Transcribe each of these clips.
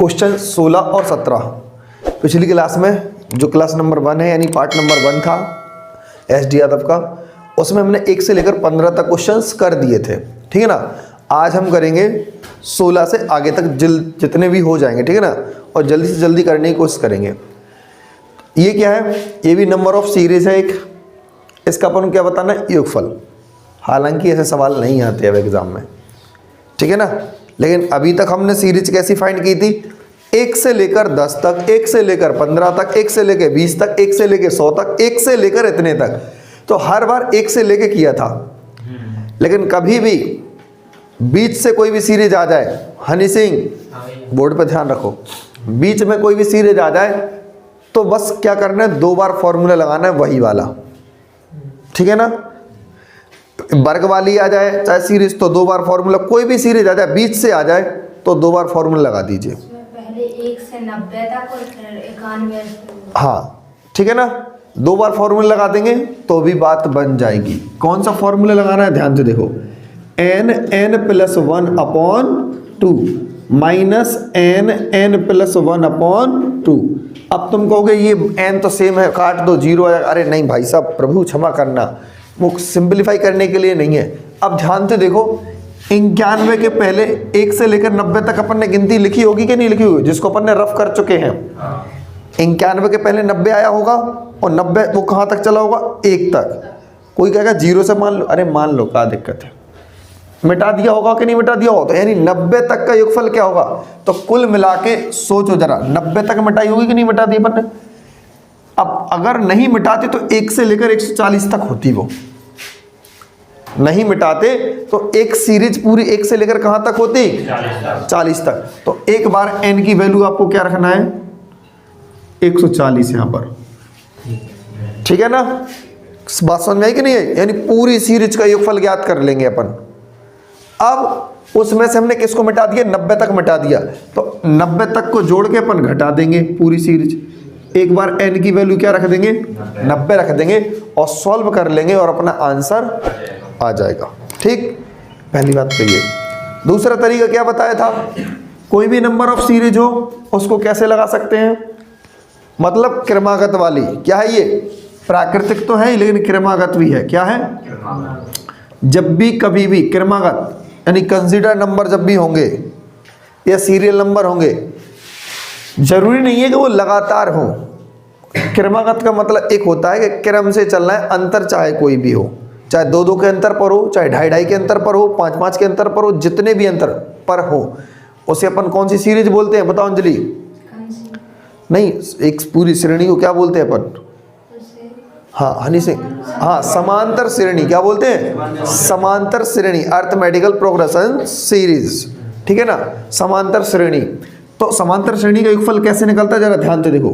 Question 16 और 17 पिछली class में जो क्लास नंबर 1 है यानी पार्ट नंबर 1 था SD यादव का, उसमें हमने 1 से लेकर 15 तक क्वेश्चंस कर दिए थे, ठीक है ना। आज हम करेंगे 16 से आगे तक जितने भी हो जाएंगे, ठीक है ना, और जल्दी से जल्दी करने की कोशिश करेंगे। ये क्या है, ये भी नंबर ऑफ सीरीज है एक, इसका अपन क्या बताना है, योगफल। हालांकि ऐसे सवाल नहीं आते अब एग्जाम में, ठीक है ना, लेकिन अभी तक हमने सीरीज कैसी फाइंड की थी, 1 से लेकर 10 तक, 1 से लेकर 15 तक, 1 से लेकर 20 तक, 1 से लेकर 100 तक, 1 से लेकर इतने तक। तो हर बार 1 से लेकर किया था, लेकिन कभी भी बीच से कोई भी सीरीज आ जाए, हनी सिंह बोर्ड पे ध्यान रखो, बीच में कोई भी सीरीज आ जाए तो बस क्या करना है, 2 बार फॉर्मूला लगाना है वही वाला, ठीक है ना। वर्ग वाली आ जाए चाहे सीरीज तो 2 बार फॉर्मूला, कोई भी सीरीज आ जाए बीच से आ जाए तो 2 बार फॉर्मूला लगा दीजिए। पहले 1 से 90 तक और फिर 91। हाँ ठीक है ना, 2 बार फॉर्मूला लगा देंगे तो भी बात बन जाएगी। कौन सा फॉर्मूला लगाना है, ध्यान से देखो, n+1/2 माइनस n+1/2। अब तुम कहोगे ये n तो सेम है, काट दो 0 आएगा। अरे नहीं भाई साहब, प्रभु क्षमा करना, वो सिंपलीफाई करने के लिए नहीं है। अब ध्यान से देखो, 91 के पहले 1 से लेकर 90 तक अपन ने गिनती लिखी होगी कि नहीं लिखी होगी, जिसको अपन ने रफ कर चुके हैं। 91 के पहले 90 आया होगा और 90 वो कहाँ तक चला होगा, 1 तक। कोई कहेगा 0 से मान लो, अरे मान लो, क्या दिक्कत है, मिटा दिया होगा कि नहीं मिटा दिया होगा, तो यानी 90 तक का योगफल क्या होगा। तो कुल मिला के सोचो जरा, 90 तक मिटाई होगी कि नहीं मिटा दी अपन ने। अब अगर नहीं मिटाते तो 1 से लेकर 140 तक होती, वो नहीं मिटाते तो एक सीरीज पूरी 1 से लेकर कहां तक होती, 40 तक। तो एक बार n की वैल्यू आपको क्या रखना है, 140 यहां पर, ठीक है ना। बात समझ में आई कि नहीं है, यानी पूरी सीरीज का योगफल ज्ञात कर लेंगे अपन। अब उसमें से हमने किसको मिटा दिया, 90 तक मिटा दिया, तो 90 तक को जोड़ के अपन घटा देंगे पूरी सीरीज। एक बार n की वैल्यू क्या रख देंगे, 90 रख देंगे और सॉल्व कर लेंगे और अपना आंसर आ जाएगा। ठीक, पहली बात तो ये। दूसरा तरीका क्या बताया था, कोई भी नंबर ऑफ सीरीज हो उसको कैसे लगा सकते हैं, मतलब क्रमागत वाली। क्या है ये, प्राकृतिक तो है ही लेकिन क्रमागत भी है। क्या है, जब भी कभी भी क्रमागत यानी कंसीडर नंबर जब भी होंगे या सीरियल नंबर होंगे, जरूरी नहीं है कि वो लगातार हो। क्रमागत का मतलब एक होता है कि क्रम से चलना है, अंतर चाहे कोई भी हो, चाहे 2-2 के अंतर पर हो, चाहे 2.5-2.5 के अंतर पर हो, 5-5 के अंतर पर हो, जितने भी अंतर पर हो, उसे अपन कौन सी सीरीज बोलते हैं, बताओ अंजलि। नहीं, एक पूरी श्रेणी को क्या बोलते हैं अपन, हाँ हनी सिंह, हाँ समांतर श्रेणी। क्या बोलते हैं, समांतर श्रेणी, अर्थमेटिकल प्रोग्रेशन सीरीज, ठीक है ना, समांतर श्रेणी। तो समांतर श्रेणी का योगफल कैसे निकलता है, जरा ध्यान से देखो।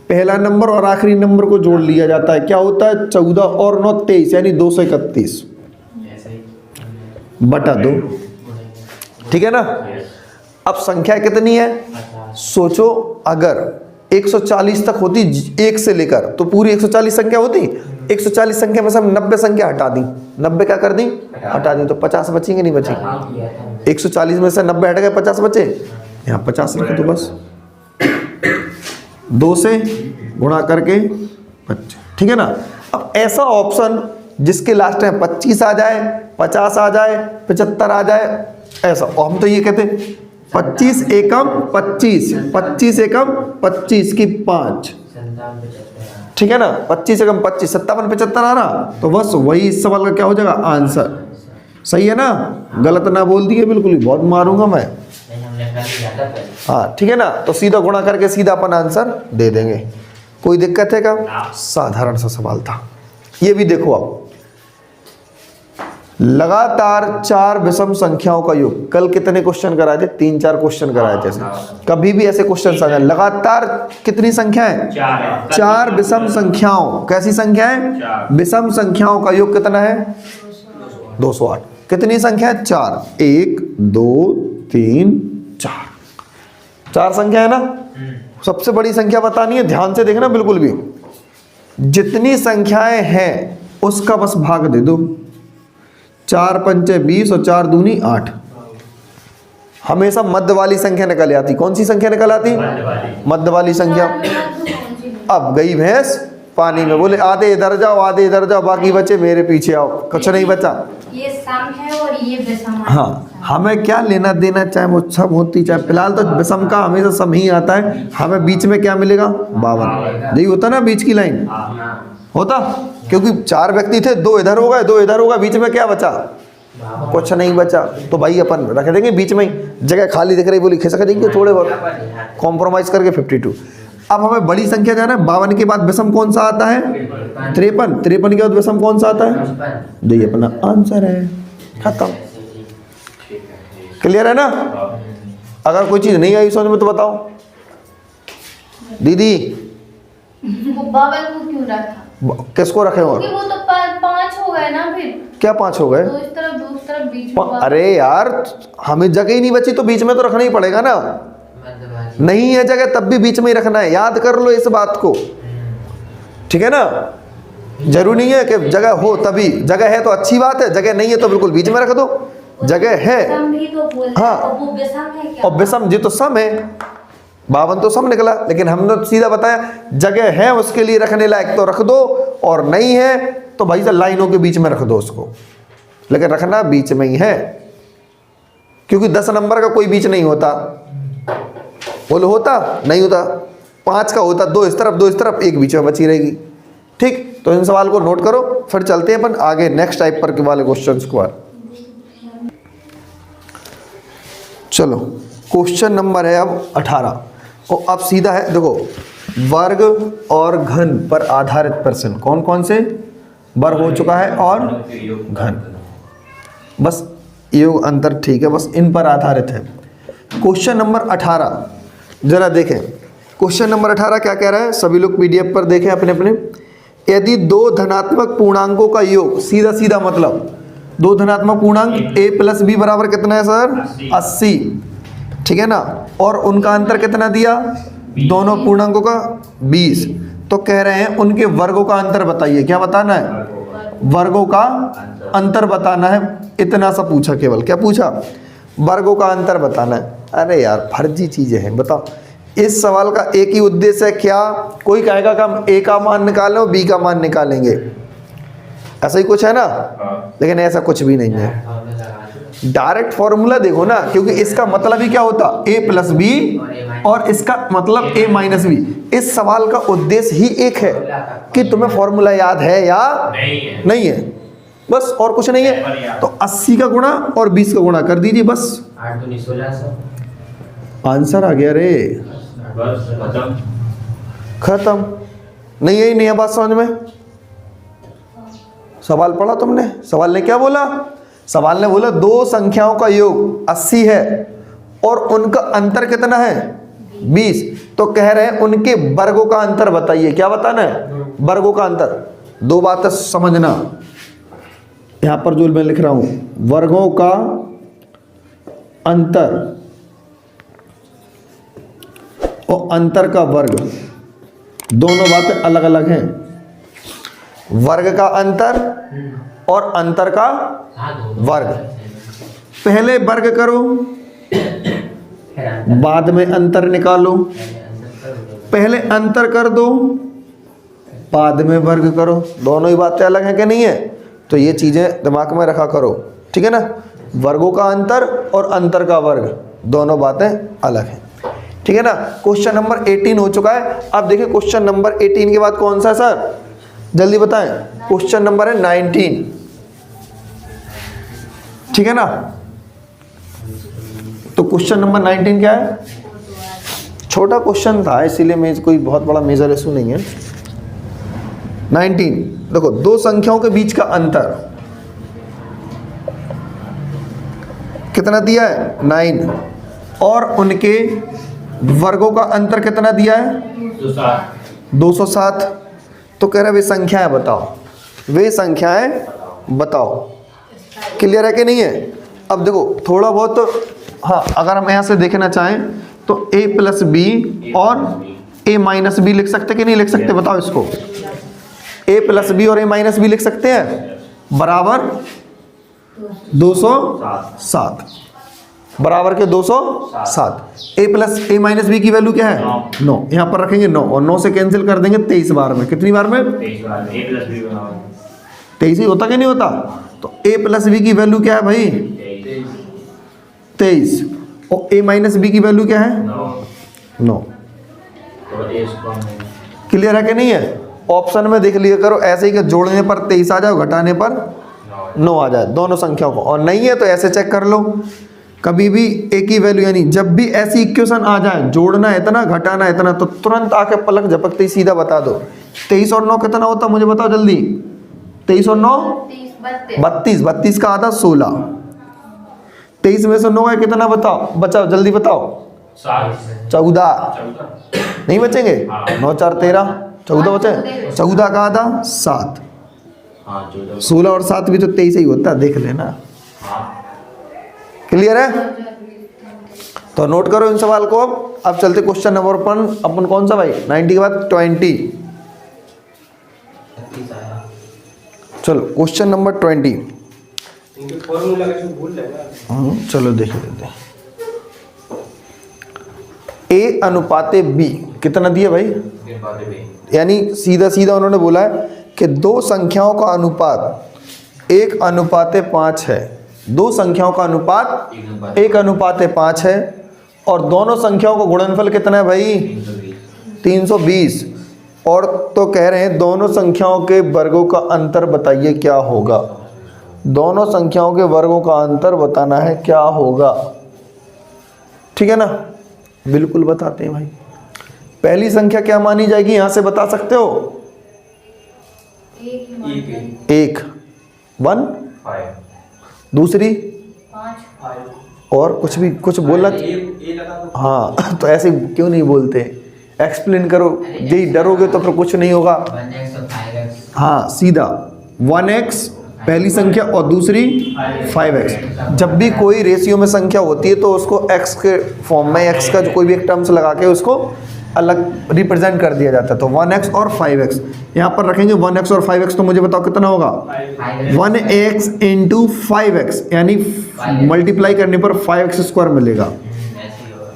पहला नंबर और आखिरी नंबर को जोड़ लिया जाता है, क्या होता है, 14 और 9 23 यानी 231 बटा 2, ठीक है ना। अब संख्या कितनी है, सोचो, अगर 140 तक होती 1 से लेकर तो पूरी 140 संख्या होती। 140 संख्या में से हम 90 संख्या हटा दी, 90 क्या कर दी, हटा दी, तो 50 बचेंगे नहीं बचेंगे। 140 में से 90 हट गए, 50 बचे, यहाँ 50 रखे तो बस 2 से गुणा करके 25, ठीक है ना। अब ऐसा ऑप्शन जिसके लास्ट में 25 आ जाए, 50 आ जाए, 75 आ जाए, ऐसा हम तो ये कहते हैं 25 एकम 25, 25 एकम 25 की 5, ठीक है ना। 25 एकम 25 57 75 आ रहा, तो बस वही इस सवाल का क्या हो जाएगा, आंसर। सही है ना, गलत ना बोल दिए बिल्कुल ही, बहुत मारूंगा मैं। हाँ ठीक है ना, तो सीधा गुणा करके सीधा अपन आंसर दे देंगे। कोई दिक्कत है क्या, साधारण सा सवाल था। ये भी देखो आप, लगातार 4 विषम संख्याओं का योग। कल कितने क्वेश्चन कराए थे, 3-4 क्वेश्चन कराए थे। कभी भी ऐसे क्वेश्चन आ जाए, लगातार कितनी संख्याएं, 4 विषम संख्याओं। कैसी संख्याएं, विषम संख्याओं का योग कितना है, 208। कितनी संख्या है, 4, 1 2 3 4 संख्या है ना। सबसे बड़ी संख्या बतानी है, ध्यान से देखना बिल्कुल भी। जितनी संख्याएं हैं उसका बस भाग दे दो, 4 पंचे 20 और 4 दूनी 8। हमेशा मध्य वाली संख्या निकल आती। कौन सी संख्या निकल आती? मध्य वाली संख्या। अब गई भैंस पानी में, बोले आधे इधर जाओ आधे इधर जाओ, बाकी बचे मेरे पीछे आओ, कुछ नहीं बचा। ये सम है और ये विषम है। हाँ, हमें क्या लेना देना, चाहे वो सम होती चाहे, फिलहाल तो विषम का हमेशा सम ही आता है। हमें बीच में क्या मिलेगा? 52। यही होता ना बीच की लाइन होता, क्योंकि 4 व्यक्ति थे, 2 इधर हो गए 2 इधर हो गए, बीच में क्या बचा? कुछ नहीं बचा। तो भाई अपन रख देंगे बीच में ही, जगह खाली दिख रही बोली खिसक देंगे थोड़े बहुत कॉम्प्रोमाइज करके 52। अब हमें बड़ी संख्या जाना है। 52 के बाद विषम कौन सा आता है? 53। 53 के बाद विषम कौन सा आता है? जो ये अपना आंसर है, खत्म। क्लियर है ना? अगर कोई चीज नहीं आई समझ में तो बताओ दीदी। वो 52 को क्यों रखा? किसको रखे हो? क्योंकि वो तो 5 हो गए ना फिर। क्या 5 हो गए? दो इस तरफ बीच में। अरे यार हमें जगह ही नहीं बची तो बीच में तो रखना ही पड़ेगा ना। नहीं है जगह तब भी बीच में ही रखना है, याद कर लो इस बात को, ठीक है ना? जरूरी नहीं है कि जगह हो तभी, जगह है तो अच्छी बात है, जगह नहीं है तो बिल्कुल बीच में रख दो। जगह है हाँ, और विषम जी तो सम है, 52 तो सम निकला, लेकिन हमने तो सीधा बताया जगह है उसके लिए रखने लायक तो रख दो, और नहीं है तो भाई साहब लाइनों के बीच में रख दो उसको, लेकिन रखना बीच में ही है, क्योंकि 10 नंबर का कोई बीच नहीं होता। बोलो होता? नहीं होता। 5 का होता, 2 इस तरफ 2 इस तरफ, एक बीच में बची रहेगी। ठीक, तो इन सवाल को नोट करो, फिर चलते हैं अपन आगे नेक्स्ट टाइप पर के वाले क्वेश्चंस को। चलो क्वेश्चन नंबर है अब 18, और अब सीधा है देखो, वर्ग और घन पर आधारित प्रश्न। कौन कौन से? वर्ग हो चुका है और घन, बस योग अंतर ठीक है, बस इन पर आधारित है। क्वेश्चन नंबर 18 जरा देखें। क्वेश्चन नंबर 18 क्या कह रहा है? सभी लोग पीडीएफ पर देखें अपने अपने। यदि 2 धनात्मक पूर्णांकों का योग, सीधा सीधा मतलब 2 धनात्मक पूर्णांक a + b बराबर कितना है सर? 80, ठीक है ना? और उनका अंतर कितना दिया? दोनों पूर्णांकों का 20। तो कह रहे हैं उनके वर्गों का अंतर बताइए। क्या बताना है? वर्गों का अंतर बताना है। इतना सा पूछा, केवल क्या पूछा? वर्गों का अंतर बताना है। अरे यार फर्जी चीजें हैं, बताओ। इस सवाल का एक ही उद्देश्य है क्या? कोई कहेगा कि हम a का मान निकालें और b का मान निकालेंगे, ऐसा ही कुछ है ना? लेकिन ऐसा कुछ भी नहीं है। डायरेक्ट फॉर्मूला देखो ना, क्योंकि इसका मतलब ही क्या होता? a + b, और इसका मतलब a - b। इस सवाल का उद्देश्य ही एक है कि तुम्हें फॉर्मूला याद है या नहीं है, बस और कुछ नहीं है। तो 80 का गुणा और 20 का गुणा कर दीजिए, बस 8 दूनी 1600, आंसर आ गया रे, खत्म। नहीं यही नहीं है बात समझ में? सवाल पढ़ा तुमने? सवाल ने क्या बोला? सवाल ने बोला 2 संख्याओं का योग 80 है और उनका अंतर कितना है? 20। तो कह रहे हैं उनके वर्गों का अंतर बताइए। क्या बताना है? वर्गों का अंतर। 2 बातें समझना, यहां पर जो मैं लिख रहा हूं, वर्गों का अंतर और अंतर का वर्ग, दोनों बातें अलग अलग हैं। वर्ग का अंतर और अंतर का वर्ग। पहले वर्ग करो, बाद में अंतर निकालो। पहले अंतर कर दो, बाद में वर्ग करो। दोनों ही बातें अलग हैं कि नहीं है? तो ये चीजें दिमाग में रखा करो, ठीक है ना? वर्गों का अंतर और अंतर का वर्ग, दोनों बातें अलग हैं, ठीक है ना? क्वेश्चन नंबर 18 हो चुका है। अब देखिए क्वेश्चन नंबर 18 के बाद कौन सा है सर? जल्दी बताएं। क्वेश्चन नंबर है 19, ठीक है ना? तो क्वेश्चन नंबर 19 क्या है? छोटा क्वेश्चन था इसीलिए कोई बहुत बड़ा मेजर इशू नहीं है। 19 देखो, 2 संख्याओं के बीच का अंतर कितना दिया है? 9, और उनके वर्गों का अंतर कितना दिया है? 207। तो कह रहे वे संख्याएं बताओ, वे संख्याएं बताओ। क्लियर है कि नहीं है? अब देखो थोड़ा बहुत, हाँ अगर हम यहाँ से देखना चाहें तो a + b और a - b लिख सकते कि नहीं लिख सकते? बताओ इसको। a + b और a - b लिख सकते हैं, बराबर 207। बराबर के 207। ए प्लस ए माइनस बी की वैल्यू क्या है 9। यहाँ पर रखेंगे 9 और 9 से कैंसिल कर देंगे 23 बार में। कितनी बार में 23 बार ए प्लस बी 23 ही होता कि नहीं होता। तो ए प्लस बी की वैल्यू क्या है भाई 23 और ए माइनस बी की वैल्यू क्या है 9। तो ए स्क्वायर क्लियर है कि नहीं है। ऑप्शन में देख लिया करो ऐसे ही कि जोड़ने पर 23 आ जाए घटाने पर 9 आ जाए दोनों संख्याओं को, और नहीं है तो ऐसे चेक कर लो। कभी भी एक ही वैल्यू यानी जब भी ऐसी इक्वेशन आ जाए जोड़ना है इतना घटाना है इतना तो तुरंत आके पलक झपकते ही सीधा बता दो 23 और 9 कितना होता मुझे बताओ जल्दी। 23 और 9 32, 32 का आधा 16। 23 में से 9 है कितना बताओ बचाओ जल्दी बताओ 14। नहीं बचेंगे 9 4 13 14 बचे 14 का आधा 7। 16 और 7 भी तो 23 ही होता है देख लेना। क्लियर है तो नोट करो इन सवाल को। अब चलते क्वेश्चन नंबर 1 अपन कौन सा भाई 90 के बाद 20। चलो क्वेश्चन नंबर 20 चलो देख लेते हैं। ए अनुपाते बी कितना दिया भाई, यानी सीधा सीधा उन्होंने बोला है कि दो संख्याओं का अनुपात 1:5 है। दो संख्याओं का अनुपात 1:5 है और दोनों संख्याओं का गुणनफल कितना है भाई 320। और तो कह रहे हैं दोनों संख्याओं के वर्गों का अंतर बताइए क्या होगा। दोनों संख्याओं के वर्गों का अंतर बताना है क्या होगा। ठीक है ना, बिल्कुल बताते हैं भाई। पहली संख्या क्या मानी जाएगी यहां से बता सकते हो 1 1 दूसरी 5 और कुछ भी कुछ बोलना हाँ तो ऐसे क्यों नहीं बोलते, एक्सप्लेन करो। यही डरोगे तो फिर कुछ नहीं होगा। हाँ सीधा 1x पहली संख्या और दूसरी 5x। जब भी कोई रेशियो में संख्या होती है तो उसको x के फॉर्म में x का जो कोई भी एक टर्म्स लगा के उसको अलग रिप्रेजेंट कर दिया जाता है। तो 1x और 5x यहाँ पर रखेंगे। 1x और 5x तो मुझे बताओ कितना होगा 1x इंटू 5x यानी मल्टीप्लाई करने पर 5x² मिलेगा।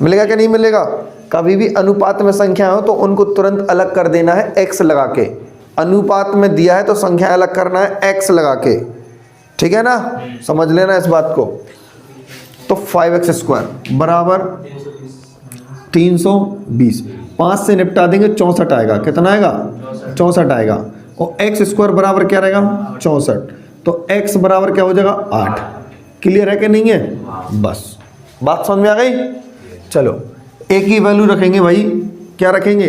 मिलेगा कि नहीं मिलेगा। कभी भी अनुपात में संख्या हो तो उनको तुरंत अलग कर देना है x लगा के। अनुपात में दिया है तो संख्या अलग करना है x लगा के। ठीक है ना, समझ लेना इस बात को। तो 5x² बराबर 320। 5 से निपटा देंगे 64 आएगा। कितना आएगा 64 आएगा। और x² बराबर क्या रहेगा 64। तो x बराबर क्या हो जाएगा 8। क्लियर है कि नहीं है, बस बात समझ में आ गई। चलो एक ही वैल्यू रखेंगे भाई, क्या रखेंगे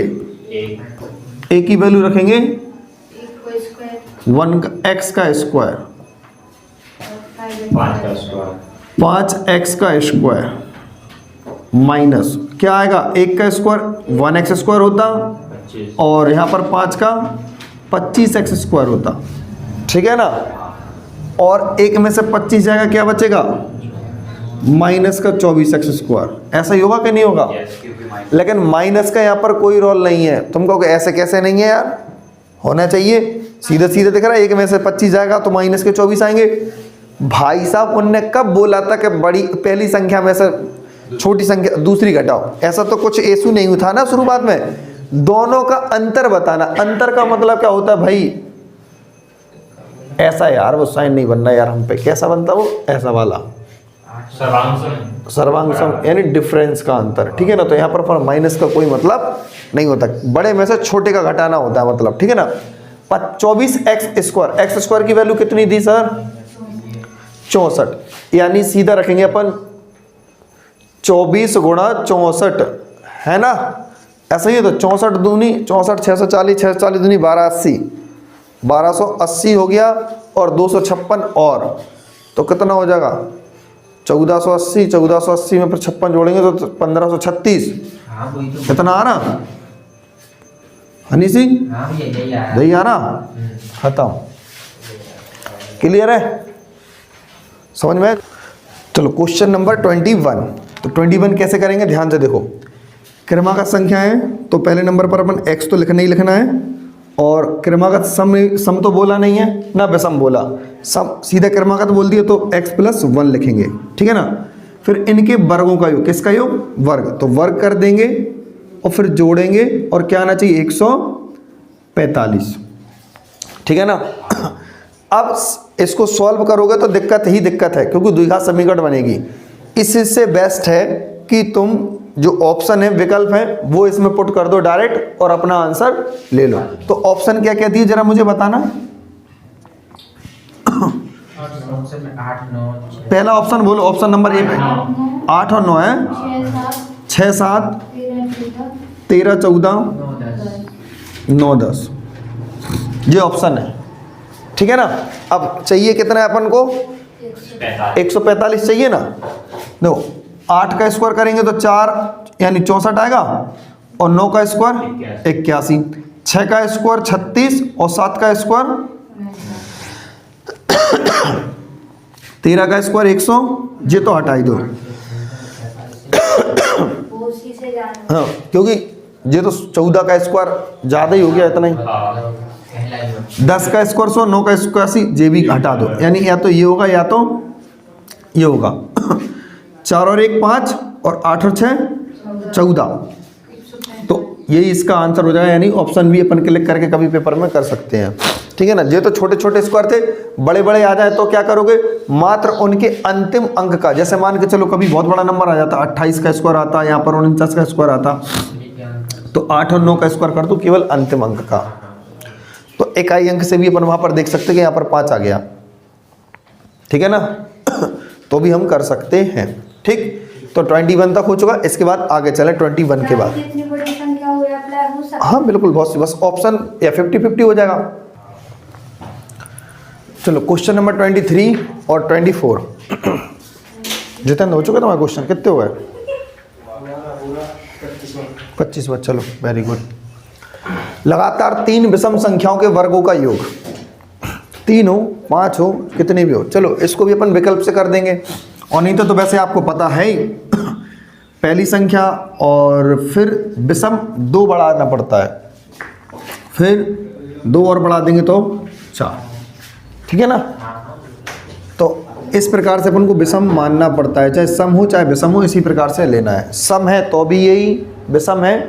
एक ही वैल्यू रखेंगे 1x का स्क्वायर 5x का स्क्वायर माइनस क्या आएगा 1 का स्क्वायर 1x² होता और यहाँ पर 5 का 25x² होता। ठीक है ना, और एक में से 25 जाएगा क्या बचेगा माइनस का 24x²। ऐसा ही होगा कि नहीं होगा। लेकिन माइनस का यहाँ पर कोई रोल नहीं है। तुम कहोगे ऐसे कैसे नहीं है यार, होना चाहिए। सीधे सीधे दिख रहा है, एक में से 25 जाएगा तो माइनस के 24 आएंगे। भाई साहब उनने कब बोला था कि बड़ी पहली संख्या में से छोटी संख्या दूसरी घटाओ। ऐसा तो कुछ इशू नहीं था ना शुरुआत में। दोनों का अंतर बताना। अंतर का मतलब क्या होता है भाई, ऐसा यार वो साइन नहीं बनना यार हम पे। कैसा बनता वो, ऐसा वाला सर्वांशम यानी डिफरेंस का अंतर। ठीक है ना, तो यहाँ पर माइनस का कोई मतलब नहीं होता। बड़े में से छोटे का घटाना होता है मतलब। ठीक है ना, 24x² x² की वैल्यू कितनी थी सर 64। यानी सीधा रखेंगे अपन 24 गुणा 64 है ना, ऐसा ही है। तो 64 दूनी 64 640 640 दूनी 1280 1280 हो गया और 256 और तो कितना हो जाएगा 1480। 1480 में फिर 56 जोड़ेंगे तो 1536। कितना आ रहा हनी सिंह यही आ रहा खत्म। क्लियर है, समझ में। चलो क्वेश्चन नंबर 21। तो 21 कैसे करेंगे ध्यान से देखो। क्रमागत संख्या है तो पहले नंबर पर अपन x तो लिखना ही लिखना है और क्रमागत सम तो बोला नहीं है ना, विषम बोला। सम सीधा क्रमागत बोल दिया तो x + 1 लिखेंगे। ठीक है ना, फिर इनके वर्गों का योग, किसका योग? वर्ग। तो वर्ग कर देंगे और फिर जोड़ेंगे और क्या आना चाहिए? 145। ठीक है ना। अब इसको सॉल्व करोगे तो दिक्कत ही दिक्कत है, क्योंकि द्विघात समीकरण बनेगी। इससे बेस्ट है कि तुम जो ऑप्शन है, विकल्प है, वो इसमें पुट कर दो डायरेक्ट और अपना आंसर ले लो। तो ऑप्शन क्या कहती है जरा मुझे बताना। पहला ऑप्शन बोलो, ऑप्शन नंबर ए में 8 और 9 है। 6 7 13 14 9 10, ये ऑप्शन है। ठीक है ना। अब चाहिए कितना है अपन को? 145 चाहिए ना। देखो 8 का स्क्वायर करेंगे तो 4 यानी 64 आएगा, और 9 का स्क्वायर 81, 6 का स्क्वायर 36 और 7 का स्क्वायर 13 का स्क्वायर 100। ये तो हटा ही दो। हाँ, क्योंकि ये तो 14 का स्क्वायर ज़्यादा ही हो गया, इतना ही। 10 का स्क्वायर 100, 9 का स्क्वायर 80, ये भी हटा दो। यानी या तो ये होगा या तो ये होगा। 4 और 1 5 और 8 और 6 14, तो यही इसका आंसर हो जाएगा। यानी ऑप्शन बी अपन क्लिक करके कभी पेपर में कर सकते हैं। ठीक है ना। ये तो छोटे छोटे स्क्वायर थे, बड़े बड़े आ जाए तो क्या करोगे? मात्र उनके अंतिम अंक का, जैसे मान के चलो कभी बहुत बड़ा नंबर आ जाता, 28 का स्क्वायर आता, यहाँ पर 49 का स्क्वायर आता, तो 8 और 9 का स्क्वायर कर दो केवल अंतिम अंक का। तो इकाई अंक से भी अपन वहाँ पर देख सकते हैं कि यहाँ पर 5 आ गया। ठीक है ना। तो भी हम कर सकते हैं। ठीक, तो 21 तक हो चुका। इसके बाद आगे चले 21 के बाद। हाँ बिल्कुल, बहुत सी, बस ऑप्शन या 50-50 हो जाएगा। चलो क्वेश्चन नंबर 23 और 24। जितेंद्र हो चुके तुम्हारे क्वेश्चन? कितने हो गए? 25 बार। चलो वेरी गुड। लगातार 3 विषम संख्याओं के वर्गों का योग, 3 हो 5 हो कितने भी हो। चलो इसको भी अपन विकल्प से कर देंगे, और नहीं तो वैसे आपको पता है ही, पहली संख्या और फिर विषम 2 बढ़ाना पड़ता है, फिर 2 और बढ़ा देंगे तो 4। ठीक है ना। तो इस प्रकार से अपन को विषम मानना पड़ता है, चाहे सम हो चाहे विषम हो, इसी प्रकार से लेना है। सम है तो भी यही, विषम है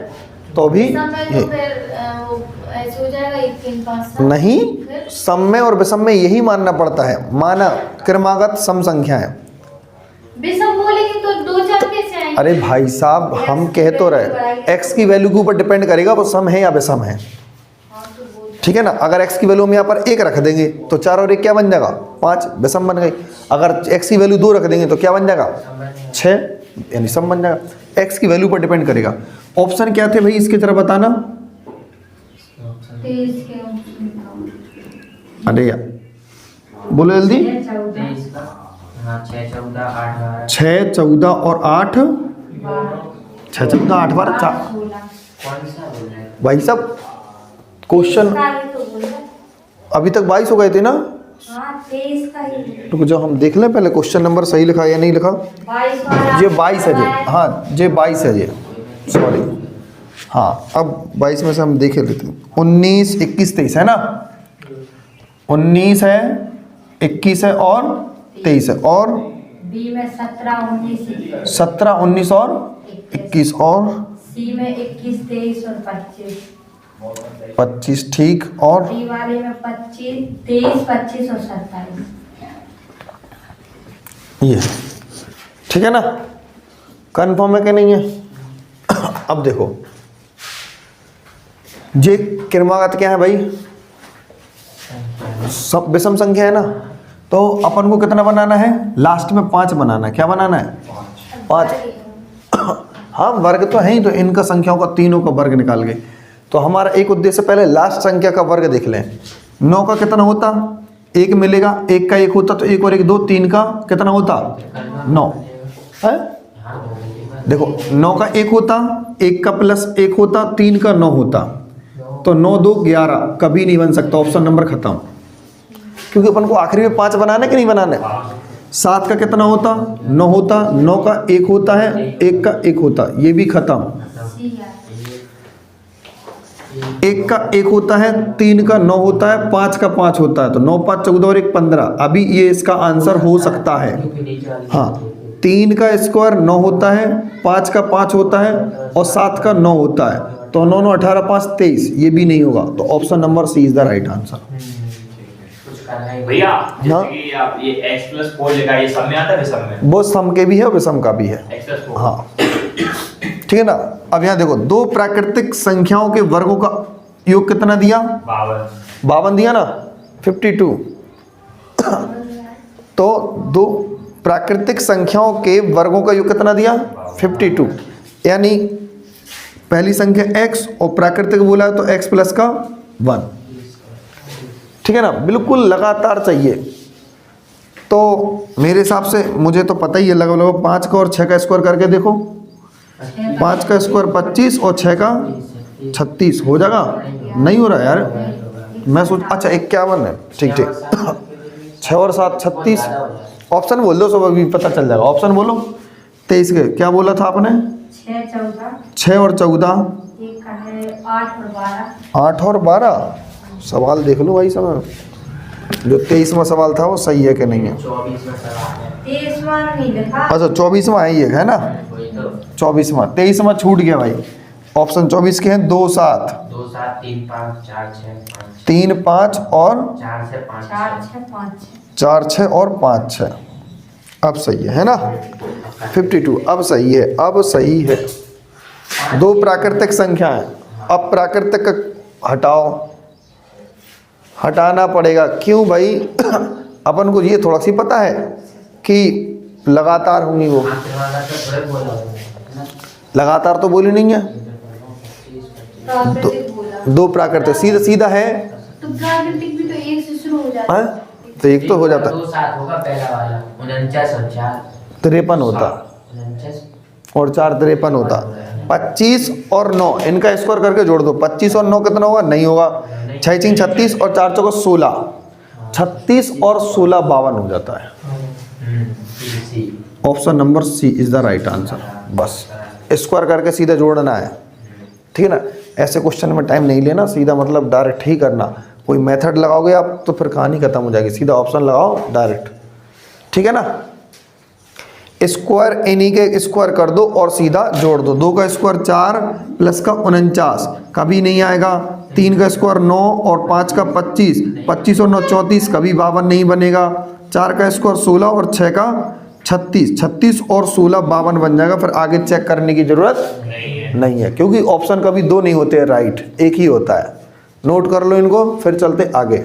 तो भी यही। नहीं, सम में और विषम में यही मानना पड़ता है। माना क्रमागत सम संख्या है। विषम बोलेंगे तो 2 4 कैसे आएंगे? अरे भाई साहब, हम कह तो रहे, x की वैल्यू के ऊपर डिपेंड करेगा वो सम है या विषम है। ठीक है ना। अगर x की वैल्यू हम यहाँ पर 1 रख देंगे तो 4 और 1 क्या बन जाएगा? 5, विषम बन गई। अगर x की वैल्यू 2 रख देंगे तो क्या बन जाएगा? 6, यानी सम बन जाएगा। x की वैल्यू पर डिपेंड करेगा। ऑप्शन क्या थे भाई इसकी तरह बताना? अरे यार बोलो जल्दी। 6 14 और 8, 6 14 8 12 भाई साहब क्वेश्चन अभी तक 22 हो गए थे ना। तो जो हम देख लें पहले क्वेश्चन नंबर सही लिखा या नहीं लिखा। ये 22 है जी। हाँ ये 22 है जी, सॉरी। हाँ अब 22 में से हम देख लेते हैं। 19 21 23 है ना। 19 है, 21 है और 23 है, और बी में 17 19 और 21, और सी में 21 23 और 25। ठीक, और डी वाले में 25 23 25 और 27। ये ठीक है ना। कंफर्म है कि नहीं है? अब देखो ये क्रमागत क्या है भाई? सब विषम संख्या है ना। तो अपन को कितना बनाना है? लास्ट में 5 बनाना है। क्या बनाना है? 5। हाँ वर्ग तो है ही, तो इनका संख्याओं का तीनों का वर्ग निकाल गए। तो हमारा एक उद्देश्य पहले लास्ट संख्या का वर्ग देख लें। 9 का कितना होता? 1 मिलेगा। 1 का 1 होता तो 1 और 1 2, 3 का कितना होता? 9 है। देखो 9 का 1 होता, 1 का प्लस 1 होता, 3 का 9 होता, तो 9 2 11 कभी नहीं बन सकता। ऑप्शन नंबर खत्म, क्योंकि अपन को आखिरी में 5 बनाना है कि नहीं बनाना है। 7 का कितना होता? 9 होता, 9 का 1 होता है, 1 का 1 होता, ये भी खत्म। 1 का 1 होता है, 3 का 9 होता है, 5 का 5 होता है, तो 9 5 14 और 1 15। अभी ये इसका आंसर हो सकता है। हाँ 3 का स्क्वायर 9 होता है, 5 का 5 होता है और 7 का 9 होता है। तो 9 9 18 5 23, ये भी नहीं होगा। तो option number C is the right answer. कुछ करना है भैया। हाँ। जैसे कि आप ये x + 4 लिखा है, ये सब में आता है विषम में? वो सम के भी है, विषम का भी है। x + 4। हाँ, ठीक है ना। अब यहाँ देखो, दो प्राकृतिक संख्याओं के वर्गों का योग कितना दिया? 52 दिया ना, 52। तो दो प्राकृतिक संख्याओं के वर्गों का योग कितना दिया? 52। यानी पहली संख्या x और प्राकृतिक बोला है तो x + का 1, ठीक है ना। बिल्कुल लगातार चाहिए। तो मेरे हिसाब से मुझे तो पता ही है, लगभग 5 का और 6 का स्क्वायर करके देखो। 5 का स्क्वायर 25 और 6 का 36 हो जाएगा। नहीं हो रहा यार, मैं सोच, अच्छा 51 है, ठीक ठीक। 6 और 7 36। ऑप्शन बोल दो, सब अभी पता चल जाएगा। ऑप्शन बोलो। 23 के क्या बोला था आपने? 6 और 14, एक का है 8 और 12। 8 और 12। सवाल देख लो भाई साहब, जो 23वां सवाल था वो सही है कि नहीं है? 24 में सवाल है। 23वां नहीं लिखा। अच्छा 24वां है, ये है ना, वही तो 24वां। 23वां छूट गया भाई। ऑप्शन 24 के हैं 2 7 2 7 3 5 4 6 5 3 5 और 4 से 5 4 6 5 6। 4 6 और 5 6। अब सही है ना? 52 अब सही है, अब सही है। दो प्राकृतिक संख्या है। अब प्राकृतिक हटाओ, हटाना पड़ेगा। क्यों भाई? अपन को ये थोड़ा सी पता है कि लगातार होंगी वो। लगातार तो बोली नहीं है। प्राकृतिक बोला। दो प्राकृतिक सीधा सीधा है। तो प्राकृतिक भी तो एक से शुरू हो जाता है। हाँ? तो एक तो हो जाता, 2 7 होगा पहला वाला, 49 और 4 53 होता 49 और 4 53 होता। 25 और 9 इनका स्क्वायर करके जोड़ दो। 25 और 9 कितना होगा? नहीं होगा। 6 3 36 और 4 चौका 16। 36 और 16 52 हो जाता है। Option number C is the right answer. बस स्क्वायर करके सीधा जोड़ना है, ठीक है ना। ऐसे क्वेश्चन में टाइम नहीं लेना, सीधा मतलब डायरेक्ट ही करना। कोई मेथड लगाओगे आप तो फिर कहानी खत्म हो जाएगी। सीधा ऑप्शन लगाओ डायरेक्ट, ठीक है ना। स्क्वायर इन्हीं के स्क्वायर कर दो और सीधा जोड़ दो। 2 का स्क्वायर 4 + का 49 कभी नहीं आएगा। 3 का स्क्वायर 9 और 5 का 25, 25 और 9 34 कभी 52 नहीं बनेगा। 4 का स्क्वायर 16 और 6 का 36, 36 और 16 52 बन जाएगा। फिर आगे चेक करने की जरूरत नहीं है, क्योंकि ऑप्शन कभी दो नहीं होते हैं राइट, एक ही होता है। नोट कर लो इनको, फिर चलते आगे।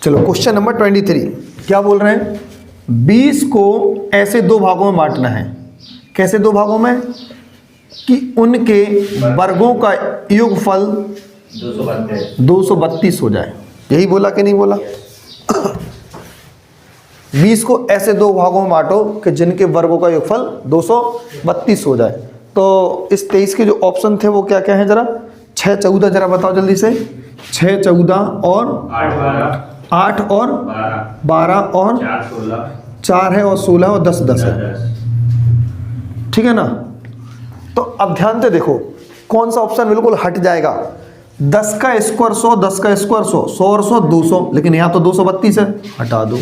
चलो क्वेश्चन नंबर 23 क्या बोल रहे हैं? 20 को ऐसे दो भागों में बांटना है। कैसे दो भागों में? कि उनके वर्गों का योगफल 232 हो जाए। यही बोला कि नहीं बोला? 20 को ऐसे दो भागों में बांटो कि जिनके वर्गों का योगफल 232 हो जाए। तो इस 23 के जो ऑप्शन थे वो क्या क्या है? जरा 6 14 जरा बताओ जल्दी से। 6 14 और 8 और 12 और 4 है और 16 और 10 10 है, ठीक है ना। तो अब ध्यान से देखो कौन सा ऑप्शन बिल्कुल हट जाएगा। 10 का स्क्वायर 100, 10 का स्क्वायर 100, 100 और 100 200, लेकिन यहाँ तो 232 है, हटा दो।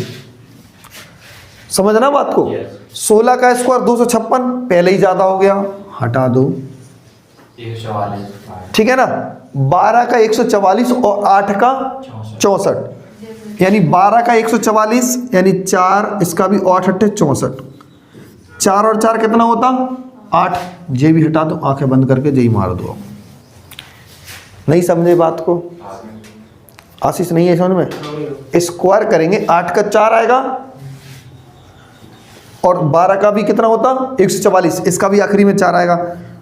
समझना बात को? 16 का स्क्वायर 256 पहले ही ज्यादा हो गया, हटा दो, 144, ठीक है ना। 12 का 144 और 8 का 64, यानी 12 का 144 यानी 4, इसका भी 8 8 64। 4 और 4 कितना होता? 8। ये भी हटा दो, आंखें बंद करके यही मार दो। नहीं समझे बात को? आशीष नहीं है समझ में? स्क्वायर करेंगे 8 का 4 आएगा और 12 का भी कितना होता? 144, इसका भी आखिरी में 4 आएगा।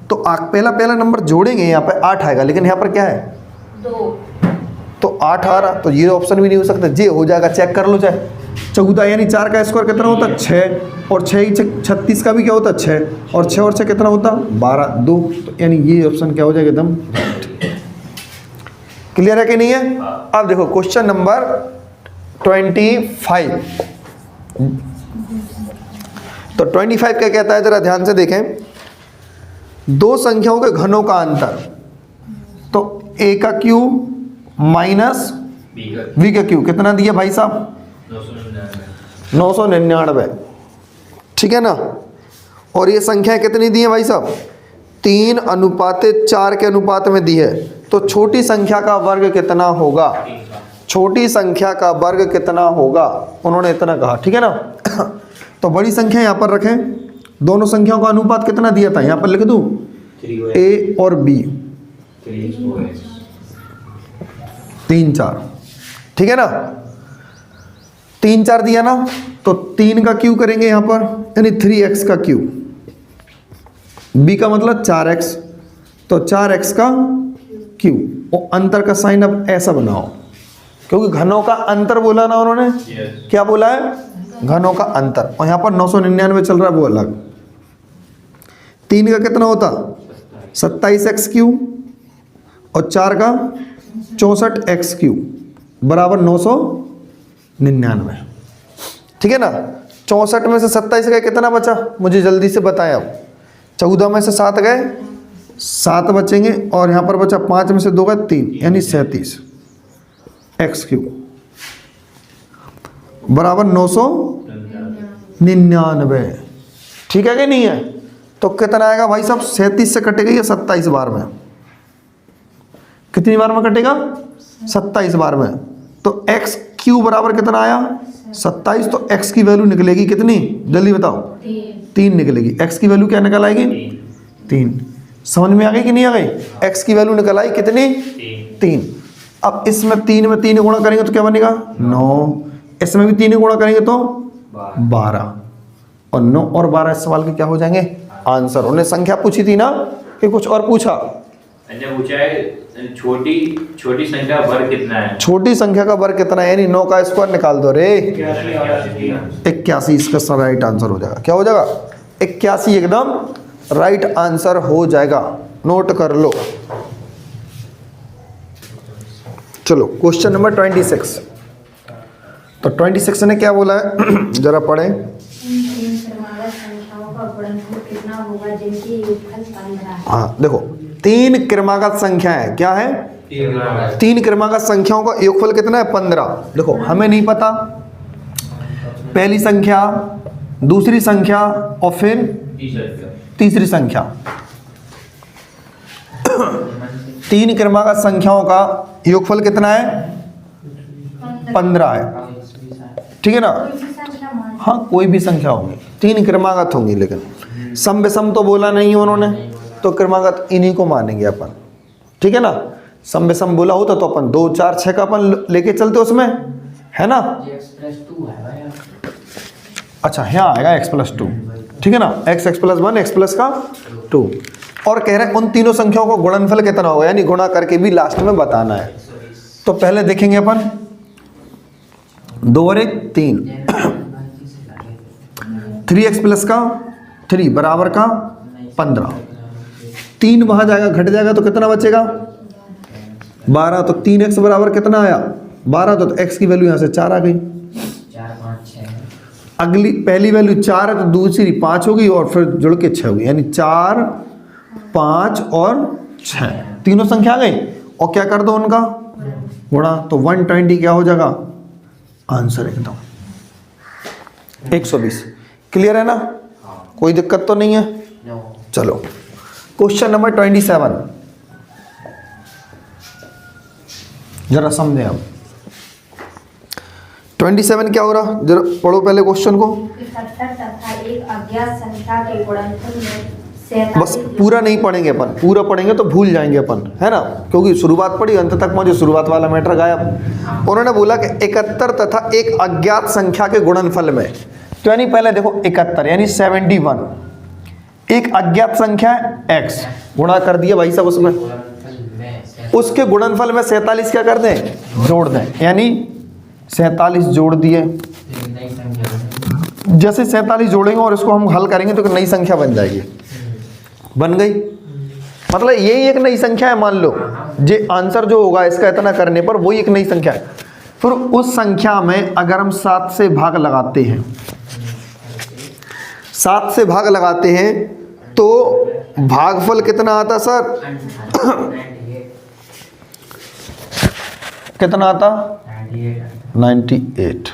तो पहला नंबर जोड़ेंगे, यहाँ पे 8 आएगा, लेकिन यहाँ पर क्या है? 2। तो 8 आ रहा, तो ये ऑप्शन भी नहीं हो सकता। जे हो जाएगा, चेक कर लो चाहे। 14 यानी 4 का स्क्वायर कितना होता? 6 और 6 36 का भी क्या होता? 6 और 6 और 6 कितना होता? 12 2। तो यानी ये ऑप्शन क्या हो जाएगा? एकदम क्लियर है कि नहीं है? अब देखो क्वेश्चन नंबर 25। तो 25 क्या कहता है, जरा ध्यान से देखें। दो संख्याओं के घनों का अंतर, तो a का क्यूब माइनस v का क्यूब कितना दिया भाई साहब? 999। ठीक है ना। और ये संख्या कितनी दी है भाई साहब, 3:4 के अनुपात में दी है। तो छोटी संख्या का वर्ग कितना होगा, छोटी संख्या का वर्ग कितना होगा, उन्होंने इतना कहा, ठीक है ना। तो बड़ी संख्या यहाँ पर रखें, दोनों संख्याओं का अनुपात कितना दिया था, यहाँ पर लिख दूँ A और B 3-4, ठीक है ना। 3-4 दिया ना, तो 3 का क्यू करेंगे यहाँ पर, यानी 3x का क्यू, b का मतलब 4x, तो 4x का क्यू। और अंतर का साइन अब ऐसा बनाओ, क्योंकि घनों का अंतर बोला ना उन्होंने, क्या बोला है, घनों का अंतर। और यहाँ पर 999 चल रहा है, वो अलग। 3 का कितना होता, 27x क्यू, और 4 का 64x क्यू बराबर 999, ठीक है ना। 64 में से 27 गए, कितना बचा, मुझे जल्दी से बताएं अब। 14 में से 7 गए, 7 बचेंगे, और यहाँ पर बचा 5 में से 2 गए 3, यानी 37 x क्यू बराबर 999, ठीक है कि नहीं है। तो कितना आएगा भाई साहब, 37 से कटेगा ये 27 बार में, कितनी बार में कटेगा, 27 बार में। तो x क्यू बराबर कितना आया, 27। तो x की वैल्यू निकलेगी कितनी, जल्दी बताओ, 3 निकलेगी। x की वैल्यू क्या निकल आएगी, 3। समझ में आ गई कि नहीं आ गई, x की वैल्यू निकल आई कितनी, 3। अब इसमें 3 में 3 गुणा करेंगे तो क्या बनेगा, 9। इसमें भी 3 गुणा करेंगे तो 12, और 9 और 12 इस सवाल के क्या हो जाएंगे, आंसर। उन्होंने संख्या पूछी थी ना, कि कुछ और पूछा, पूछा है छोटी संख्या का वर्ग कितना है, छोटी संख्या का वर्ग कितना है, यानी 9 का स्क्वायर निकाल दो रे, 81। इसका राइट आंसर हो जाएगा, क्या हो जाएगा, 81 एकदम राइट आंसर हो जाएगा, नोट कर लो। चलो क्वेश्चन नंबर 26। तो 26 ने क्या बोला है, जरा पढ़ें। तीन क्रमागत संख्याओं का गुणनफल कितना होगा जिनकी योगफल 15 है। हाँ देखो, 3 क्रमागत संख्या है, क्या है, 3 क्रमागत संख्याओं का योगफल कितना है, 15। देखो हमें नहीं पता, पहली संख्या, दूसरी संख्या, और फिर तीसरी संख्या। 3 क्रमागत संख्याओं का योगफल कितना है, 15 है, ठीक है ना। हाँ कोई भी संख्या होगी, 3 क्रमागत होंगी, लेकिन सम विषम तो बोला नहीं है उन्होंने, तो क्रमागत इन्हीं को मानेंगे अपन, ठीक है ना। सम विषम बोला होता तो अपन 2, 4, 6 का अपन लेके चलते उसमें, है ना। अच्छा यहाँ आएगा x+2, ठीक है ना, x + 1 x + 2। और कह रहे हैं उन तीनों संख्याओं का गुणनफल कितना होगा, यानी गुणा करके भी लास्ट में बताना है। तो पहले देखेंगे अपन, 2 और 1 3, 3x + 3 बराबर का 15। 3 वहां जाएगा, घट जाएगा तो कितना बचेगा, 12। तो 3x बराबर कितना आया, 12। तो x की वैल्यू यहाँ से 4 आ गई। अगली पहली वैल्यू 4 है, तो दूसरी 5 होगी, और फिर जुड़ के 6 होगी, यानी 4, 5 और 6, तीनों संख्या आ गई। और क्या कर दो उनका गुणा, तो 120 क्या हो जाएगा, आंसर एकदम 120। क्लियर है ना, कोई दिक्कत तो नहीं है। चलो क्वेश्चन नंबर 27, जरा समझे आप। 27 क्या हो रहा, जरा पढ़ो पहले क्वेश्चन को। 71 तथा एक अज्ञात संख्या के गुणनफल में बस पूरा नहीं पढ़ेंगे अपन, पूरा पढ़ेंगे तो भूल जाएंगे अपन, है ना, क्योंकि शुरुआत पढ़ी, अंत तक मुझे शुरुआत वाला मैटर गायब। उन्होंने बोला कि 71 तथा एक अज्ञात संख्या के गुणनफल में, तो यानी पहले देखो 71 यानी 71, एक अज्ञात संख्या है x, गुणा कर दिया भाई साहब, उसमें उसके गुणनफल में 47 क्या कर दें, जोड़ दें, यानी 47 जोड़ दिए। जैसे 47 जोड़ेंगे और इसको हम हल करेंगे तो एक नई संख्या बन जाएगी, बन गई। मतलब यही एक नई संख्या है, मान लो जे आंसर जो होगा इसका इतना करने पर वही एक नई संख्या है। फिर उस संख्या में अगर हम 7 से भाग लगाते हैं, 7 से भाग लगाते हैं तो भागफल कितना आता सर, कितना आता, 98।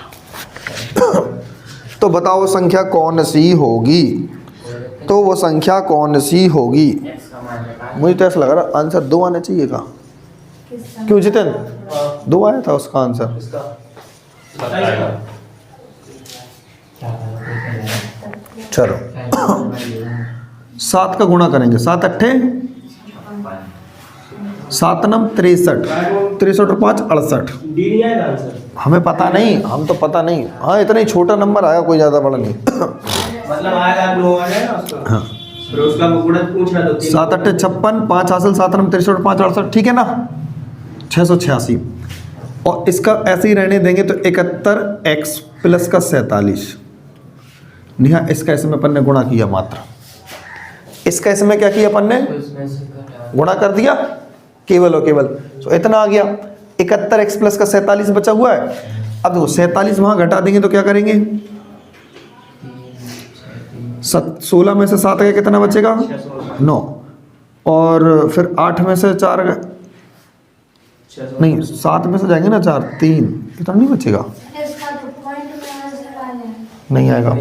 तो बताओ वो संख्या कौन सी होगी, तो वो संख्या कौन सी होगी। मुझे तो ऐसा लग रहा आंसर 2 आना चाहिए का, क्यों जितेन 2 आया था उसका आंसर। चलो 7 का गुणा करेंगे, 7 अट्ठे 7 नम 63, 63 और 5 68। हमें पता नहीं, हम तो पता नहीं, हाँ इतना ही छोटा नंबर आया, कोई ज़्यादा बड़ा नहीं। मतलब आएगा 9 आ जाएगा उसका। हाँ फिर उसका गुणज पूछ रहा तो 7 अट्ठे 56, 5 हासिल, 7 नम 63 और 5 68, ठीक है ना, 686। और इसका ऐसे ही रहने देंगे तो 71x प्लस का 47। निहा इसका इसमें अपन ने गुणा किया, मात्र इसका इसमें क्या किया अपन ने, गुणा कर दिया केवल और केवल, तो इतना आ गया। 71x प्लस का 47 बचा हुआ है। अब देखो 47 वहाँ घटा देंगे तो क्या करेंगे, 16 में से 7 गया, कितना बचेगा 9, और फिर 8 में से 4 नहीं 7 में से जाएंगे ना 4, 3, इतना नहीं बचेगा, इसका तो पॉइंट में आंसर आ जाए। नहीं आएगा।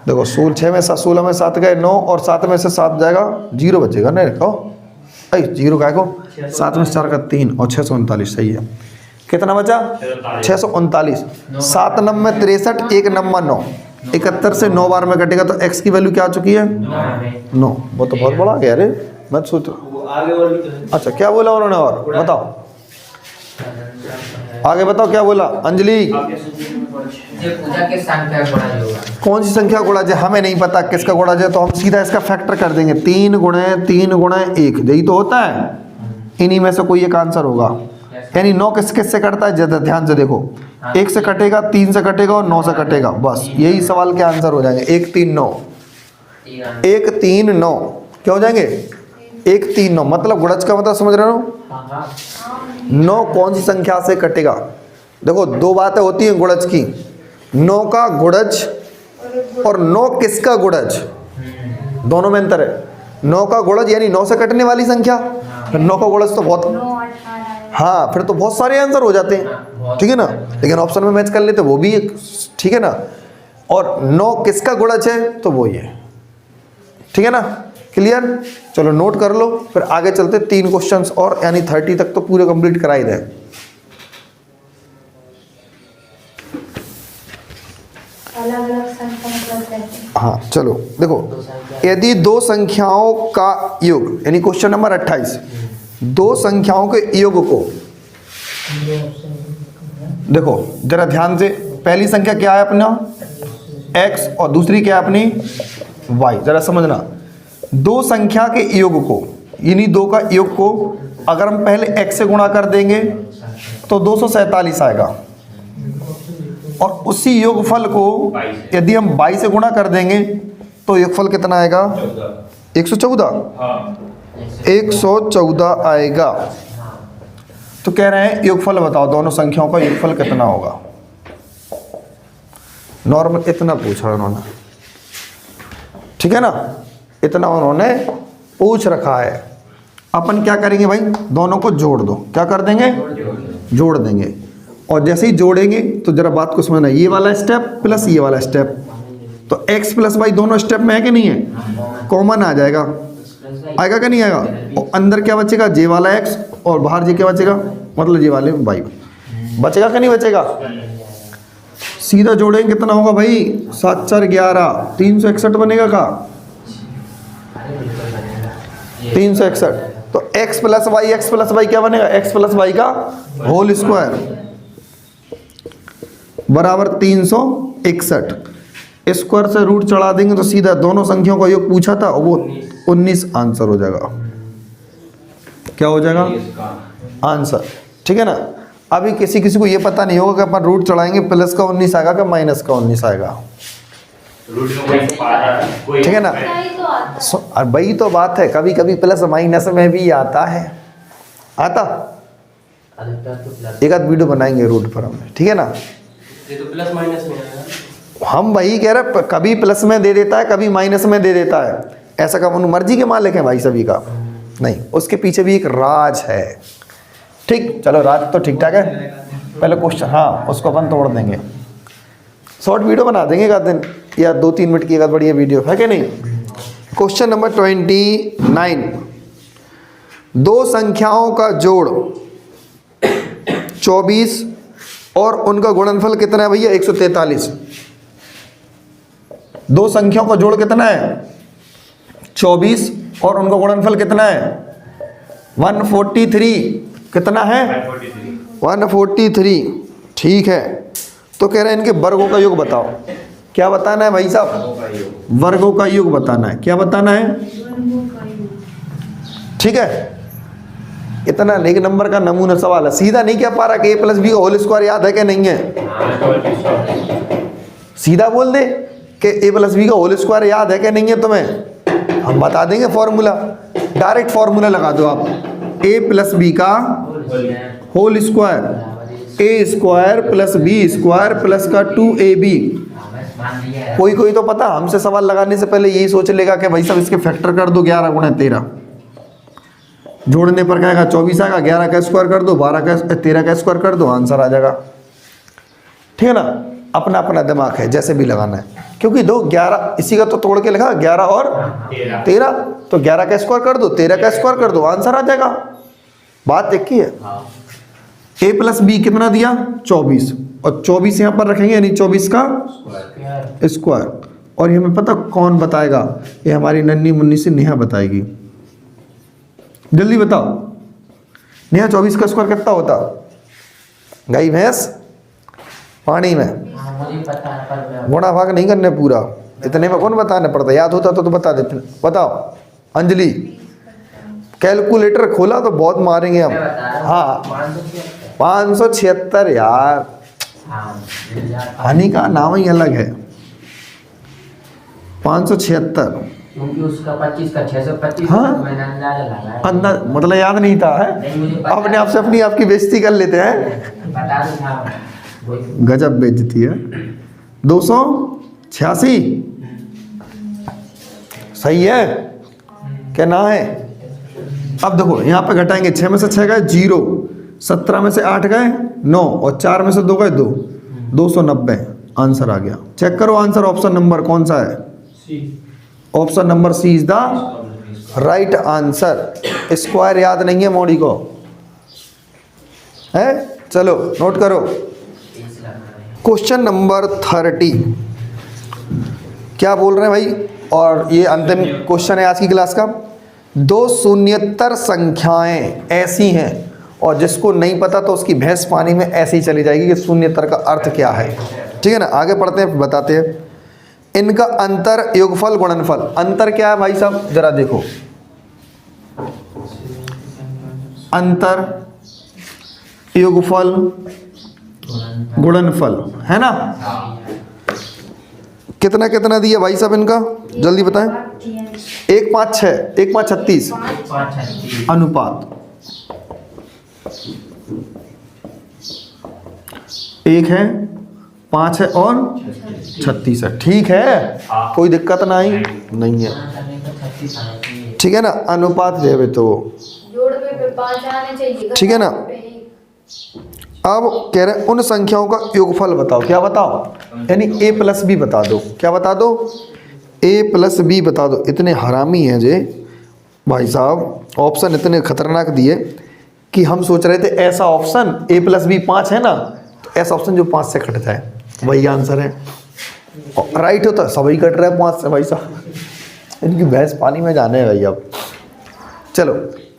देखो 16 में 7 गए 9, और 7 में से 7 जाएगा 0 बचेगा, नहीं रखो अरे 0 का को 7 में से 4 का 3 और 639 सही है। कितना बचा 639। 7 नम में 63, 1 नम में 9, 71 से 9 बार में कटेगा तो x की वैल्यू क्या आ चुकी है 9। वो तो बहुत बड़ा गया, अरे मैं सोच रहा। वो आगे और भी तो है। अच्छा क्या बोला उन्होंने, और बताओ आगे बताओ क्या बोला अंजलि। पूजा के संख्या गुणा होगा, कौन सी संख्या गुणा है, हमें नहीं पता किसका गुणा है, तो हम सीधा इसका फैक्टर कर देंगे, 3 गुणे 3 गुणे 1, यही तो होता है। इन्हीं में से कोई एक आंसर होगा। यानी 9 किस किस से कटता है, ज्यादा ध्यान से देखो, 1 से कटेगा, 3 से कटेगा और 9 से कटेगा, बस यही सवाल के आंसर हो जाएंगे। 1 3 9, 1 3 9 क्या हो जाएंगे 1 3 9, मतलब गुणज का मतलब समझ रहे हो, 9 कौन सी संख्या से कटेगा। देखो 2 बातें होती हैं गुणज की, 9 का गुणज और 9 किसका गुणज, दोनों में अंतर है। 9 का गुणज यानी 9 से कटने वाली संख्या, 9 का गुणज तो बहुत, 9 18 हाँ फिर तो बहुत सारे आंसर हो जाते हैं, ठीक है ना, लेकिन ऑप्शन में मैच कर लेते वो भी एक, ठीक है ना। और 9 किसका गुणज है तो वो ये, ठीक है ना, क्लियर। चलो नोट कर लो, फिर आगे चलते 3 क्वेश्चंस और, यानी 30 तक तो पूरे कंप्लीट करा ही दें। अलग अलग संख्या मतलब कैसे। हाँ चलो देखो, यदि 2 संख्याओं का योग, यानी क्वेश्चन नंबर 28, 2 संख्याओं के योग को, देखो जरा ध्यान से, पहली संख्या क्या है अपना x और दूसरी क्या है अपनी y, जरा समझना। 2 संख्या के योग को, यानी 2 का योग को अगर हम पहले x से गुणा कर देंगे तो 247 आएगा, और उसी योगफल को यदि हम 22 से गुणा कर देंगे तो योगफल कितना आएगा 114, 114 आएगा। तो कह रहे हैं योगफल बताओ, दोनों संख्याओं का योगफल कितना होगा। नॉर्मल इतना पूछा उन्होंने, ठीक है ना, इतना उन्होंने पूछ रखा है। अपन क्या करेंगे भाई, दोनों को जोड़ दो, क्या कर देंगे जोड़ देंगे, और जैसे ही जोड़ेंगे तो जरा बात को समझना, ये वाला स्टेप प्लस ये वाला स्टेप, तो x प्लस वाई दोनों स्टेप में है कि नहीं है, कॉमन आ जाएगा, आएगा कि नहीं आएगा, और अंदर क्या बचेगा जे वाला x और बाहर जे क्या बचेगा, मतलब जे वाले वाई बचेगा कि नहीं बचेगा। सीधा जोड़ेंगे कितना होगा भाई 7 4 11, 361 बनेगा का 361, तो x प्लस वाई क्या बनेगा, x प्लस वाई का होल स्क्वायर बराबर 361। स्क्वायर से रूट चढ़ा देंगे तो सीधा दोनों संख्याओं का योग पूछा था, वो 19 आंसर हो जाएगा। क्या हो जाएगा आंसर, ठीक है ना। अभी किसी किसी को ये पता नहीं होगा कि अपन रूट चढ़ाएंगे प्लस का 19 आएगा कि माइनस का 19 आएगा, ठीक है ना। वही तो बात है, कभी कभी प्लस माइनस में भी आता है, आता एक आध वीडियो बनाएंगे रूट पर हम, ठीक है ना। ये तो प्लस माइनस में आएगा। हम वही कह रहे, कभी प्लस में दे देता है कभी माइनस में दे देता है, ऐसा का मर्जी के मालिक है भाई सभी का, नहीं उसके पीछे भी एक राज है। ठीक चलो, राज तो ठीक ठाक है। पहले क्वेश्चन, हाँ उसको अपन तोड़ देंगे। शॉर्ट वीडियो बना देंगे एक आध दिन, या 2-3 मिनट की एक आध बढ़िया वीडियो, है कि नहीं। क्वेश्चन नंबर 29, दो संख्याओं का जोड़ 24 और उनका गुणनफल कितना है भैया 143। दो संख्याओं का जोड़ कितना है 24 और उनका गुणनफल कितना है 143। कितना है 143। ठीक है, तो कह रहे हैं इनके वर्गों का योग बताओ। क्या बताना है भाई साहब, वर्गों का योग बताना है। क्या बताना है, ठीक है। इतना एक नंबर का नमूना सवाल है, सीधा नहीं कह पा रहा कि a+b का होल स्क्वायर याद है कि नहीं है। सीधा बोल दे कि a+b का होल स्क्वायर याद है कि नहीं है तुम्हें, हम बता देंगे फॉर्मूला। डायरेक्ट फॉर्मूला लगा दो आप, a+b का whole square, a square plus b square plus का 2ab। कोई तो पता हमसे सवाल लगाने से पहले यही सोच लेगा कि भाई साहब इसके फैक्टर कर दो, 11 × 13, जोड़ने पर कहेगा 24 आएगा, 11 का स्क्वायर कर दो, 13 का स्क्वायर कर दो, आंसर आ जाएगा। ठीक है ना, अपना अपना दिमाग है, जैसे भी लगाना है। क्योंकि 11 इसी का तो तोड़ के लिखा 11 और 13, तो 11 का स्क्वायर कर दो, 13 का स्क्वायर कर दो, आंसर आ जाएगा। बात एक ही है। a+b कितना दिया 24, और 24 यहाँ पर रखेंगे, यानी 24 का स्क्वायर। और ये हमें पता कौन बताएगा, ये हमारी नन्ही मुन्नी से नेहा बताएगी। जल्दी बताओ नेहा, 24 का स्क्वायर कितना होता। गाय भैंस पानी में, मुझे पता है पर गुणा भाग नहीं करने पूरा, इतने में कौन बताने पड़ता, याद होता तो बता देते। बताओ अंजलि, कैलकुलेटर खोला तो बहुत मारेंगे हम। हाँ 576 यार, हानि का नाम ही अलग है 576। क्योंकि उसका 25 का 625। हाँ। मैंने अंदाजा लगाया, अंदाज मतलब याद नहीं था है, नहीं मुझे पता अपने आप से अपनी आपकी बेइज्जती कर लेते हैं। बता दो था वही। गजब बेइज्जती है। 286 सही है क्या ना है। अब देखो यहाँ पे घटाएंगे, 6 में से 6 गए 0, 17 में से 8 गए 9, और 4 में से 2 गए 2, 290 आंसर आ गया। चेक करो आंसर, ऑप्शन नंबर कौन सा है, option number C is the right answer. Square याद नहीं है मोड़ी को, है। चलो नोट करो। क्वेश्चन नंबर 30 क्या बोल रहे हैं भाई, और ये अंतिम क्वेश्चन है आज की क्लास का। दो शून्येतर संख्याएं ऐसी हैं, और जिसको नहीं पता तो उसकी भैंस पानी में ऐसे ही चली जाएगी कि शून्येतर का अर्थ क्या है। ठीक है ना, आगे पढ़ते हैं बताते हैं। इनका अंतर योगफल गुणनफल, अंतर क्या है भाई साहब जरा देखो, अंतर योगफल गुणनफल है ना। कितना कितना दिया भाई साहब इनका, जल्दी बताएं। 1 5 6, 1 5 36 अनुपात 1 है, 5 है और 36 है। ठीक है, कोई दिक्कत नहीं है। ठीक है ना, अनुपात जो है तो जोड़ में फिर 5 आने चाहिए। ठीक है ना। अब कह रहे हैं उन संख्याओं का योगफल बताओ। क्या बताओ, यानी a+b बता दो। क्या बता दो, a+b बता दो। इतने हरामी हैं जे भाई साहब, ऑप्शन इतने खतरनाक दिए कि हम सोच रहे थे ऐसा ऑप्शन a+b 5 है ना, तो ऐसा ऑप्शन जो 5 से कट जाए वही आंसर है। राइट होता सभी कट रहा है 5 से भाई साहब। इनकी भैंस पानी में जाने है भाई। अब चलो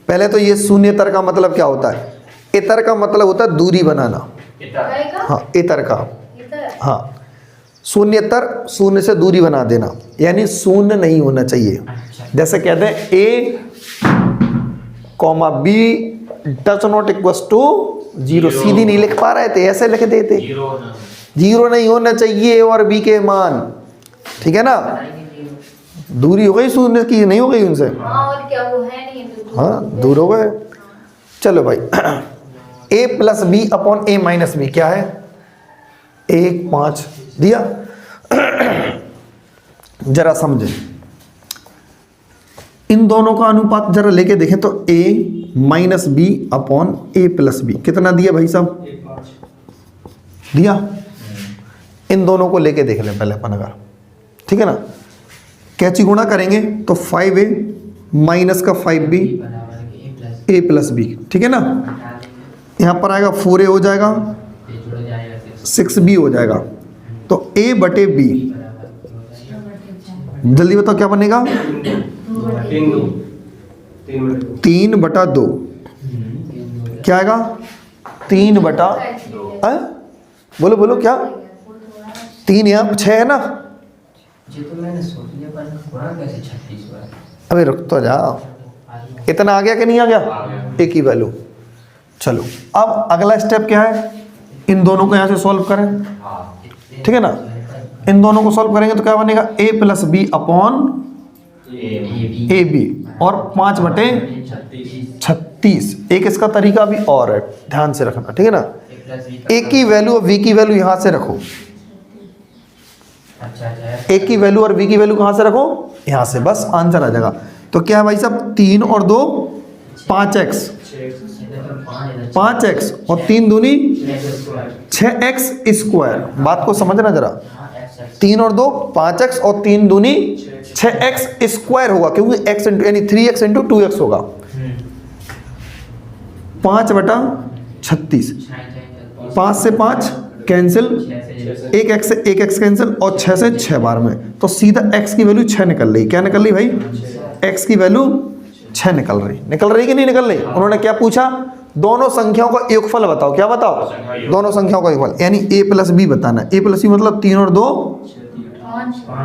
पहले तो ये शून्यतर का मतलब क्या होता है। इतर का मतलब होता है दूरी बनाना। हाँ इतर का, हाँ शून्यतर शून्य से दूरी बना देना, यानी शून्य नहीं होना चाहिए। जैसे कहते हैं a, b does not equals to 0। सीधी नहीं लिख पा रहे थे, ऐसे लिख देते, 0 नहीं होना चाहिए और b के मान। ठीक है ना, दूरी हो गई शून्य की, नहीं हो गई उनसे। और क्या वो है नहीं तो हाँ दूर हो गए। चलो भाई a+b अपॉन a-b क्या है, 1 5 दिया। जरा समझे इन दोनों का अनुपात जरा लेके देखें तो a-b अपॉन a+b कितना दिया भाई साहब, दिया। इन दोनों को लेके देख लें पहले अपन अगर, ठीक है ना। कैची गुणा करेंगे तो 5a माइनस का 5b बराबर के a plus a plus b, ठीक है ना। हटा देंगे, यहाँ पर आएगा 4a हो जाएगा, ये जुड़ जाएगा 6b हो जाएगा, तो a बटे b। बराबर हो जाएगा जल्दी बताओ क्या बनेगा? 3 बटा 2। क्या आएगा? 3 बटा बोलो बोलो क्या? 3 यहाँ 6 है ना। जी तो मैंने सोच लिया पर गुणा कैसे 36 हुआ? अबे रुक तो जाओ, इतना आ गया कि नहीं आ गया? एक ही वैल्यू। चलो अब अगला स्टेप क्या है? इन दोनों को यहाँ से सॉल्व करें, ठीक है ना। इन दोनों को सॉल्व करेंगे तो क्या बनेगा? a plus b upon a b और 5 बटे 36। एक इसका तरीका भी और है, ध्यान से रखना, ठीक है ना। a की वैल्यू और v की वैल्यू यहाँ से रखो, a की वैल्यू और v की वैल्यू कहाँ से रखो? यहाँ से, बस आंसर आ जाएगा। तो क्या है भाई साहब? 3 और 2 5x, 5x और 3 दूनी 6x स्क्वायर। बात को समझना जरा, 3 और 2 5x और 3 दूनी 6x स्क्वायर होगा, क्योंकि x यानी 3x इंटू 2x होगा। 5 बटा 36, 5 से 5 कैंसिल, 1x से 1x कैंसिल और 6 से 6 बार में, तो सीधा x की वैल्यू 6 निकल रही। क्या निकल रही भाई? x की वैल्यू 6 निकल रही कि नहीं निकल रही? उन्होंने क्या पूछा? दोनों संख्याओं का योगफल बताओ। क्या बताओ? दोनों संख्याओं का योगफल, यानी a प्लस बी बताना है। a प्लस बी मतलब 3 और 2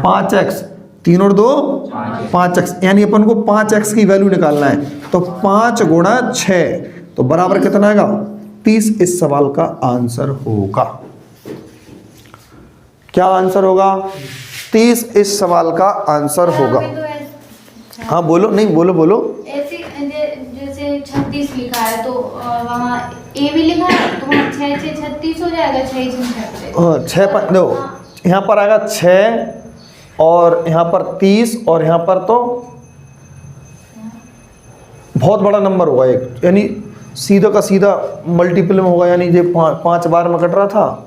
5x, 3 और 2 5x, यानी अपन को 5x की वैल्यू निकालना है। तो 5 गुणा 6 तो बराबर कितना आएगा? 30 इस सवाल का आंसर होगा। क्या आंसर होगा? 30 इस सवाल का आंसर होगा। हाँ बोलो, नहीं बोलो बोलो। ऐसे जैसे 36 लिखा है तो वहाँ ए भी लिखा है तो वहाँ 6 6 36 हो जाएगा। 6 6 6 5 दो, यहाँ पर आएगा 6 और यहाँ पर 30 और यहाँ पर तो बहुत बड़ा नंबर होगा एक, यानी सीधा का सीधा मल्टीपल में होगा, यानी ये 5 बार में कट रहा था।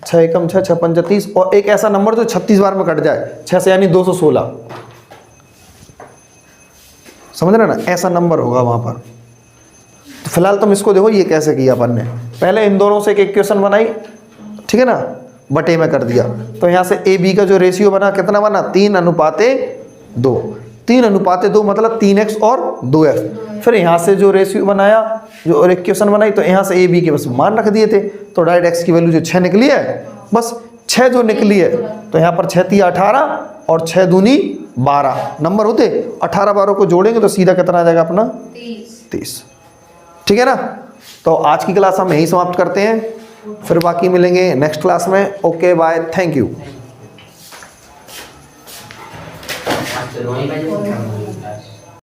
6 एकम 6 6 पंच 30 और एक ऐसा नंबर जो 36 बार में कट जाए 6 से, यानी 216। समझ रहे ना, ऐसा नंबर होगा वहां पर। तो फिलहाल तुम इसको देखो ये कैसे किया अपन ने। पहले इन दोनों से एक इक्वेशन बनाई, ठीक है ना, बटे में कर दिया। तो यहाँ से ए बी का जो रेशियो बना कितना बना? 3:2। 3:2 मतलब 3x और 2f। फिर यहाँ से जो रेशियो बनाया, जो इक्वेशन बनाई, तो यहाँ से ए बी के बस मान रख दिए थे, तो डायरेक्ट x की वैल्यू जो 6 निकली है, बस 6 जो निकली है, तो यहाँ पर 6 3 18 और 6 दूनी 12 नंबर होते। 18 बारों को जोड़ेंगे तो सीधा कितना आ जाएगा अपना? 30। ठीक है ना। तो आज की क्लास हम यहीं समाप्त करते हैं, फिर बाकी मिलेंगे नेक्स्ट क्लास में। Okay bye, thank you. आज तो 9 बजे